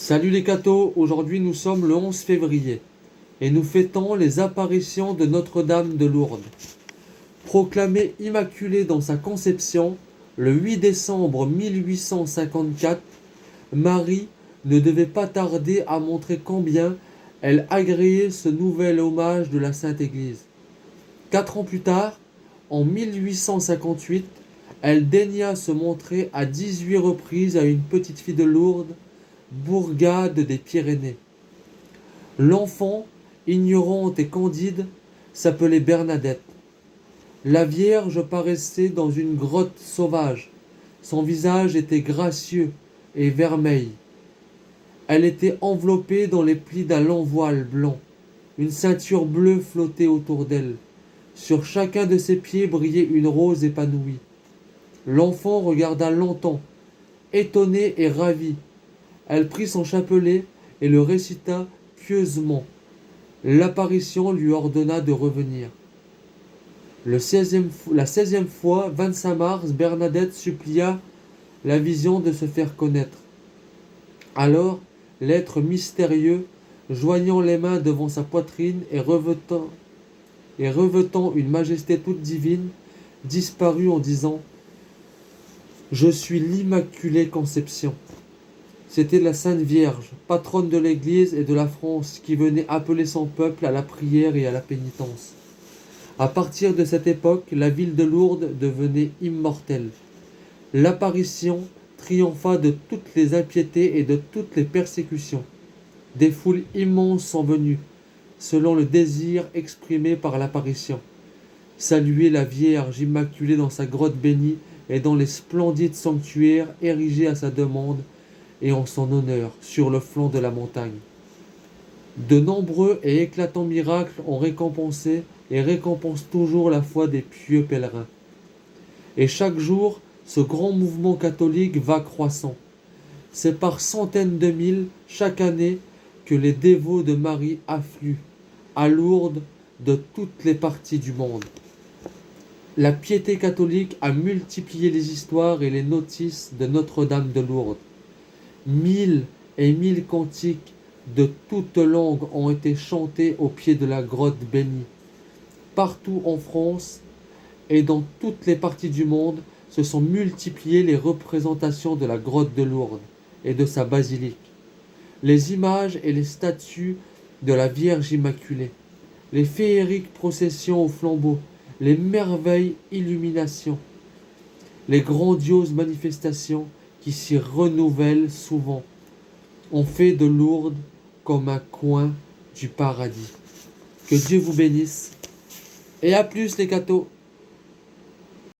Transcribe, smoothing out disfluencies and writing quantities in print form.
Salut les cathos, aujourd'hui nous sommes le 11 février et nous fêtons les apparitions de Notre-Dame de Lourdes. Proclamée immaculée dans sa conception, le 8 décembre 1854, Marie ne devait pas tarder à montrer combien elle agréait ce nouvel hommage de la Sainte Église. 4 ans plus tard, en 1858, elle daigna se montrer à 18 reprises à une petite fille de Lourdes, bourgade des Pyrénées. L'enfant, ignorante et candide, s'appelait Bernadette. La Vierge paraissait dans une grotte sauvage. Son visage était gracieux et vermeil. Elle était enveloppée dans les plis d'un long voile blanc. Une ceinture bleue flottait autour d'elle. Sur chacun de ses pieds brillait une rose épanouie. L'enfant regarda longtemps, étonné et ravi. Elle prit son chapelet et le récita pieusement. L'apparition lui ordonna de revenir. La 16e fois, 25 mars, Bernadette supplia la vision de se faire connaître. Alors, l'être mystérieux, joignant les mains devant sa poitrine et revêtant une majesté toute divine, disparut en disant « Je suis l'Immaculée Conception ». C'était la Sainte Vierge, patronne de l'Église et de la France, qui venait appeler son peuple à la prière et à la pénitence. À partir de cette époque, la ville de Lourdes devenait immortelle. L'apparition triompha de toutes les impiétés et de toutes les persécutions. Des foules immenses sont venues, selon le désir exprimé par l'apparition, saluer la Vierge Immaculée dans sa grotte bénie et dans les splendides sanctuaires érigés à sa demande et en son honneur sur le flanc de la montagne. De nombreux et éclatants miracles ont récompensé et récompensent toujours la foi des pieux pèlerins. Et chaque jour, ce grand mouvement catholique va croissant. C'est par centaines de mille chaque année que les dévots de Marie affluent à Lourdes de toutes les parties du monde. La piété catholique a multiplié les histoires et les notices de Notre-Dame de Lourdes. 1000 et 1000 cantiques de toutes langues ont été chantés au pied de la grotte bénie. Partout en France et dans toutes les parties du monde se sont multipliées les représentations de la grotte de Lourdes et de sa basilique, les images et les statues de la Vierge Immaculée, les féeriques processions aux flambeaux, les merveilles illuminations, les grandioses manifestations qui s'y renouvellent souvent, ont fait de Lourdes comme un coin du paradis. Que Dieu vous bénisse. Et à plus les cathos.